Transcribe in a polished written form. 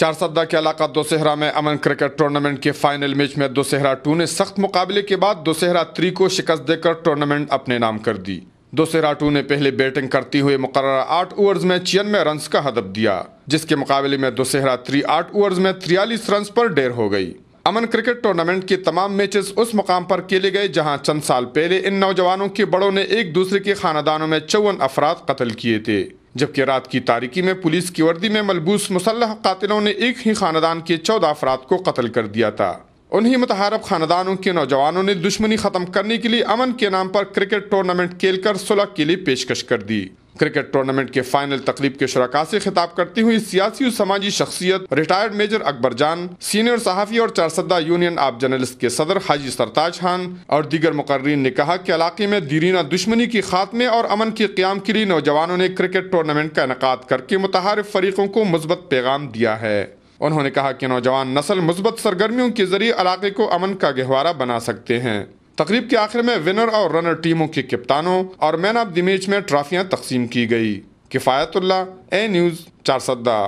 چارسدہ کے علاقہ دوسہرہ میں امن کرکٹ ٹورنامنٹ کے فائنل میچ میں دوسہرہ 2 نے سخت مقابلے کے بعد دوسہرہ 3 کو شکست دے کر ٹورنامنٹ اپنے نام کر دی۔ دوسہرہ 2 نے پہلے بیٹنگ کرتے ہوئے مقررہ 8 اوورز میں 96 رنز کا ہدف دیا، جس کے مقابلے میں دوسہرہ 3 8 اوورز میں 43 رنز پر ڈیر ہو گئی۔ امن کرکٹ ٹورنامنٹ کے تمام میچز اس مقام پر کھیلے گئے جہاں چند سال پہلے ان نوجوانوں کے بڑوں نے ایک دوسرے کے خاندانوں میں 54 افراد قتل کیے تھے، جبکہ رات کی تاریکی میں پولیس کی وردی میں ملبوس مسلح قاتلوں نے ایک ہی خاندان کے 14 افراد کو قتل کر دیا تھا۔ انہی متحارب خاندانوں کے نوجوانوں نے دشمنی ختم کرنے کے لیے امن کے نام پر کرکٹ ٹورنامنٹ کھیل کر صلح کے لیے پیشکش کر دی۔ کرکٹ ٹورنامنٹ کے فائنل تقریب کے شرکاء سے خطاب کرتی ہوئی سیاسی و سماجی شخصیت ریٹائرڈ میجر اکبر جان، سینئر صحافی اور چارسدہ یونین آف جرنلسٹ کے صدر حاجی سرتاج خان اور دیگر مقررین نے کہا کہ علاقے میں دیرینہ دشمنی کے خاتمے اور امن کے قیام کے لیے نوجوانوں نے کرکٹ ٹورنامنٹ کا انعقاد کر کے متحارب فریقوں کو مثبت پیغام دیا ہے۔ انہوں نے کہا کہ نوجوان نسل مثبت سرگرمیوں کے ذریعے علاقے کو امن کا گہوارہ بنا سکتے ہیں۔ تقریب کے آخر میں ونر اور رنر ٹیموں کے کپتانوں اور مین آف دی میچ میں ٹرافیاں تقسیم کی گئی۔ کفایت اللہ، اے نیوز، چارسدہ۔